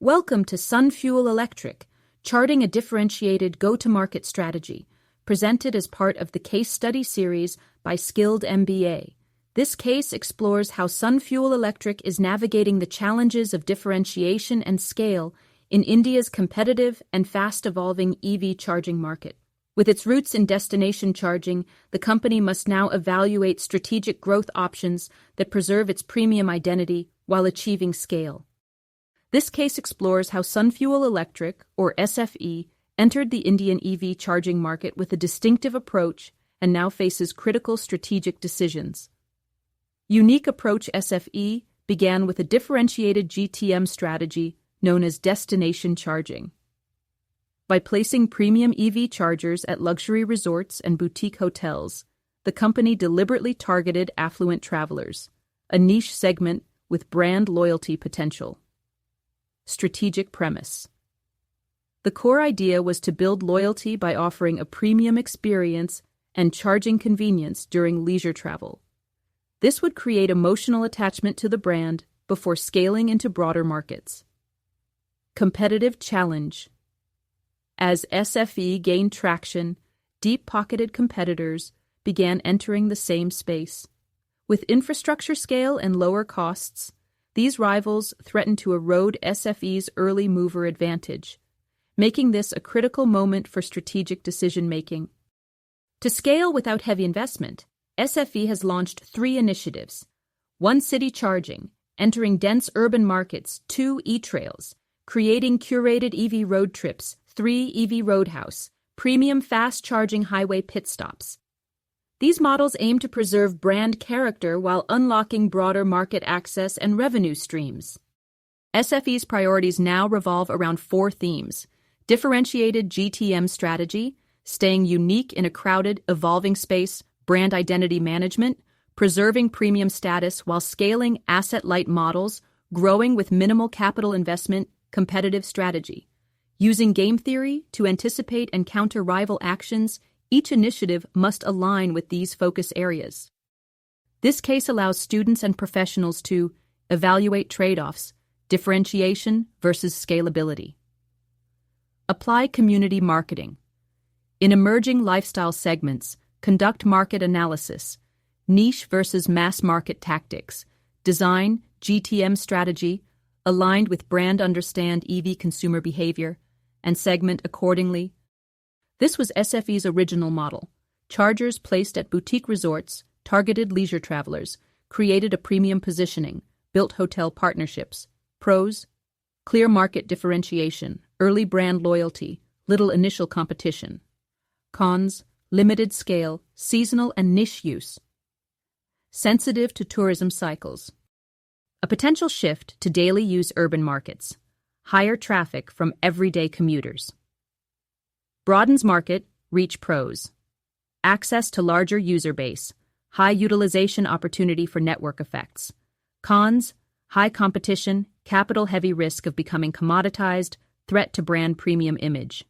Welcome to SunFuel Electric, charting a differentiated go-to-market strategy, presented as part of the case study series by Skilled MBA. This case explores how SunFuel Electric is navigating the challenges of differentiation and scale in India's competitive and fast-evolving EV charging market. With its roots in destination charging, the company must now evaluate strategic growth options that preserve its premium identity while achieving scale. This case explores how SunFuel Electric, or SFE, entered the Indian EV charging market with a distinctive approach and now faces critical strategic decisions. Unique Approach SFE began with a differentiated GTM strategy known as destination charging. By placing premium EV chargers at luxury resorts and boutique hotels, the company deliberately targeted affluent travelers, a niche segment with brand loyalty potential. Strategic premise. The core idea was to build loyalty by offering a premium experience and charging convenience during leisure travel. This would create emotional attachment to the brand before scaling into broader markets. Competitive challenge. As SFE gained traction, deep-pocketed competitors began entering the same space. With infrastructure scale and lower costs, these rivals threatened to erode SFE's early mover advantage, making this a critical moment for strategic decision-making. To scale without heavy investment, SFE has launched 3 initiatives: 1 city charging, entering dense urban markets; 2 e-trails, creating curated EV road trips; 3 EV Roadhouse, premium fast-charging highway pit stops. These models aim to preserve brand character while unlocking broader market access and revenue streams. SFE's priorities now revolve around 4 themes: differentiated GTM strategy, staying unique in a crowded, evolving space; brand identity management, preserving premium status while scaling asset-light models; growing with minimal capital investment; competitive strategy. Using game theory to anticipate and counter rival actions, each initiative must align with these focus areas. This case allows students and professionals to evaluate trade-offs, differentiation versus scalability. Apply community marketing. In emerging lifestyle segments, conduct market analysis, niche versus mass market tactics, design GTM strategy aligned with brand understand EV consumer behavior, and segment accordingly. This was SFE's original model. Chargers placed at boutique resorts targeted leisure travelers, created a premium positioning, built hotel partnerships. Pros: clear market differentiation, early brand loyalty, little initial competition. Cons: limited scale, seasonal and niche use. Sensitive to tourism cycles. A potential shift to daily use urban markets. Higher traffic from everyday commuters. Broadens market, reach pros. Access to larger user base. High utilization opportunity for network effects. Cons: high competition, capital-heavy risk of becoming commoditized, threat to brand premium image.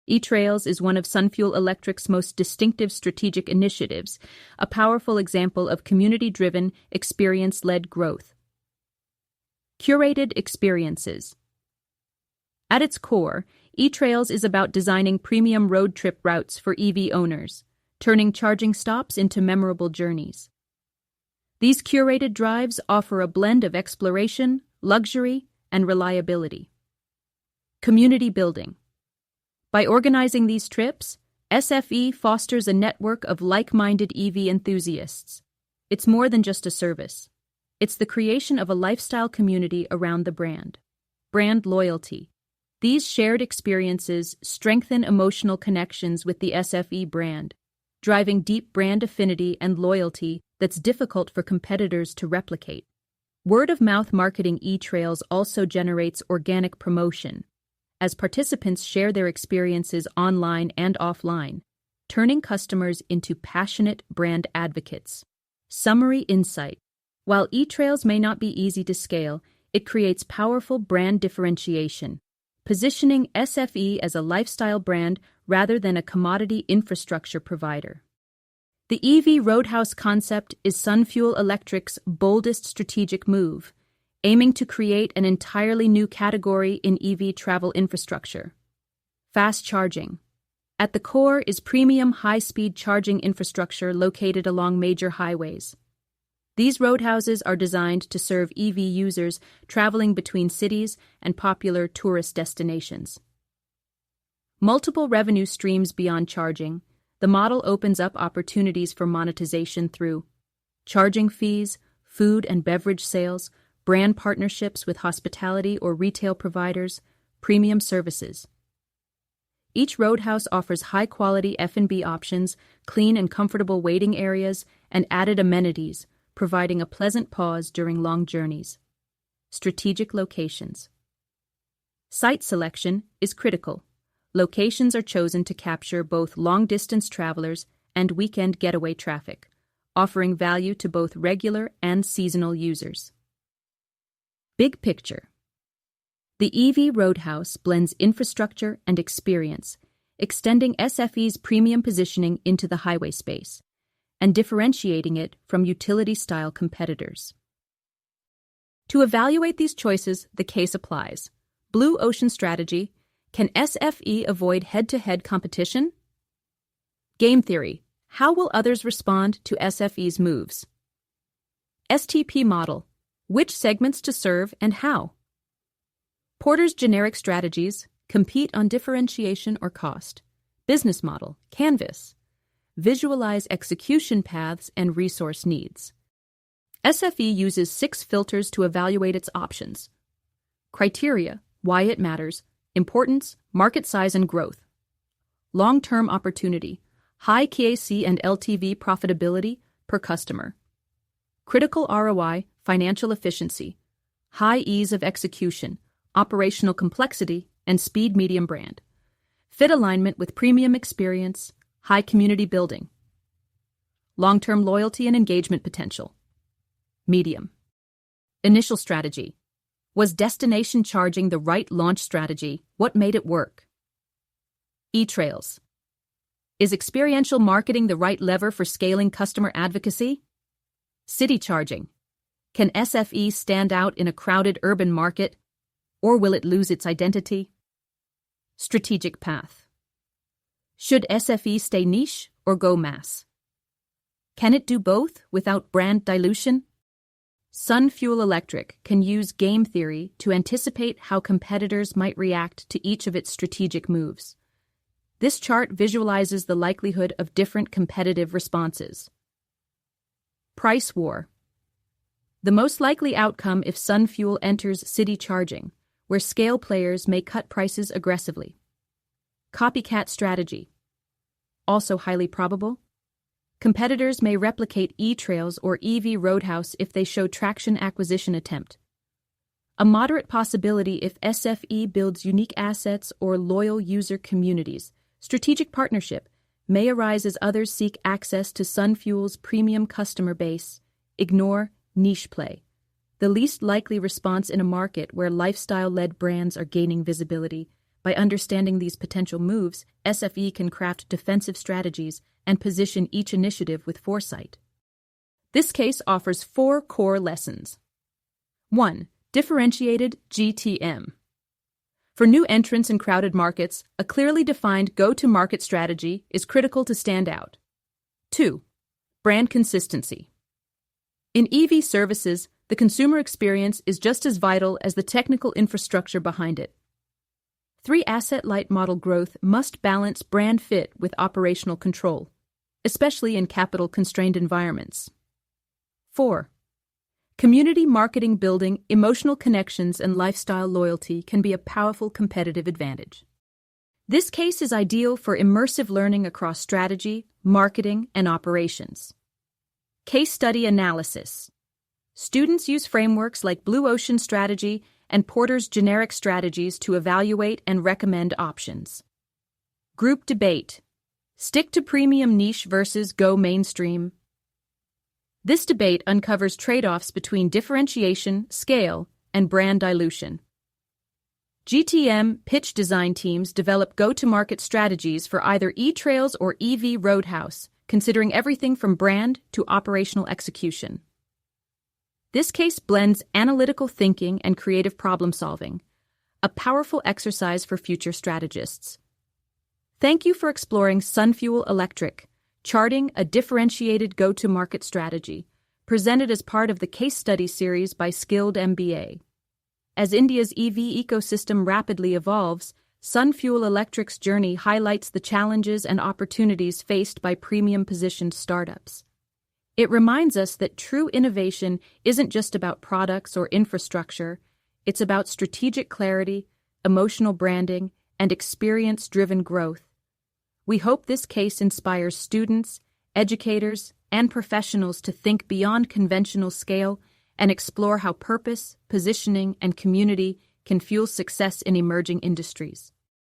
E-Trails is one of SunFuel Electric's most distinctive strategic initiatives, a powerful example of community-driven, experience-led growth. Curated experiences. At its core, E-Trails is about designing premium road trip routes for EV owners, turning charging stops into memorable journeys. These curated drives offer a blend of exploration, luxury, and reliability. Community building. By organizing these trips, SFE fosters a network of like-minded EV enthusiasts. It's more than just a service. It's the creation of a lifestyle community around the brand. Brand loyalty. These shared experiences strengthen emotional connections with the SFE brand, driving deep brand affinity and loyalty that's difficult for competitors to replicate. Word-of-mouth marketing E-Trails also generates organic promotion, as participants share their experiences online and offline, turning customers into passionate brand advocates. Summary insight. While E-Trails may not be easy to scale, it creates powerful brand differentiation, positioning SFE as a lifestyle brand rather than a commodity infrastructure provider. The EV Roadhouse concept is SunFuel Electric's boldest strategic move, aiming to create an entirely new category in EV travel infrastructure. Fast charging. At the core is premium high-speed charging infrastructure located along major highways. These roadhouses are designed to serve EV users traveling between cities and popular tourist destinations. Multiple revenue streams beyond charging, the model opens up opportunities for monetization through charging fees, food and beverage sales, brand partnerships with hospitality or retail providers, premium services. Each roadhouse offers high-quality F&B options, clean and comfortable waiting areas, and added amenities, providing a pleasant pause during long journeys. Strategic locations. Site selection is critical. Locations are chosen to capture both long-distance travelers and weekend getaway traffic, offering value to both regular and seasonal users. Big picture. The EV Roadhouse blends infrastructure and experience, extending SFE's premium positioning into the highway space and differentiating it from utility-style competitors. To evaluate these choices, the case applies. Blue ocean strategy. Can SFE avoid head-to-head competition? Game theory. How will others respond to SFE's moves? STP model. Which segments to serve and how? Porter's generic strategies. Compete on differentiation or cost. Business model. Canvas. Visualize execution paths and resource needs. SFE uses 6 filters to evaluate its options. Criteria. Why it matters. Importance, market size and growth. Long-term opportunity, high KAC and LTV profitability per customer. Critical ROI, financial efficiency, high ease of execution, operational complexity, and speed medium brand. Fit alignment with premium experience, high community building. Long-term loyalty and engagement potential. Medium. Initial strategy. Was destination charging the right launch strategy? What made it work? E-trails. Is experiential marketing the right lever for scaling customer advocacy? City charging. Can SFE stand out in a crowded urban market, or will it lose its identity? Strategic path. Should SFE stay niche or go mass? Can it do both without brand dilution? SunFuel Electric can use game theory to anticipate how competitors might react to each of its strategic moves. This chart visualizes the likelihood of different competitive responses. Price war. The most likely outcome if SunFuel enters city charging, where scale players may cut prices aggressively. Copycat strategy. Also highly probable. Competitors may replicate E-Trails or EV Roadhouse if they show traction acquisition attempt. A moderate possibility if SFE builds unique assets or loyal user communities. Strategic partnership may arise as others seek access to SunFuel's premium customer base. Ignore niche play. The least likely response in a market where lifestyle-led brands are gaining visibility. By understanding these potential moves, SFE can craft defensive strategies and position each initiative with foresight. This case offers 4 core lessons. 1. Differentiated GTM. For new entrants in crowded markets, a clearly defined go-to-market strategy is critical to stand out. 2. Brand consistency. In EV services, the consumer experience is just as vital as the technical infrastructure behind it. 3. Asset-light model growth must balance brand fit with operational control, especially in capital-constrained environments. 4. Community marketing building, emotional connections, and lifestyle loyalty can be a powerful competitive advantage. This case is ideal for immersive learning across strategy, marketing, and operations. Case study analysis. Students use frameworks like Blue Ocean Strategy and Porter's generic strategies to evaluate and recommend options. Group debate. Stick to premium niche versus go mainstream. This debate uncovers trade-offs between differentiation, scale, and brand dilution. GTM pitch design teams develop go-to-market strategies for either E-Trails or EV Roadhouse, considering everything from brand to operational execution. This case blends analytical thinking and creative problem-solving, a powerful exercise for future strategists. Thank you for exploring SunFuel Electric, charting a differentiated go-to-market strategy, presented as part of the case study series by Skilled MBA. As India's EV ecosystem rapidly evolves, SunFuel Electric's journey highlights the challenges and opportunities faced by premium-positioned startups. It reminds us that true innovation isn't just about products or infrastructure, it's about strategic clarity, emotional branding, and experience-driven growth. We hope this case inspires students, educators, and professionals to think beyond conventional scale and explore how purpose, positioning, and community can fuel success in emerging industries.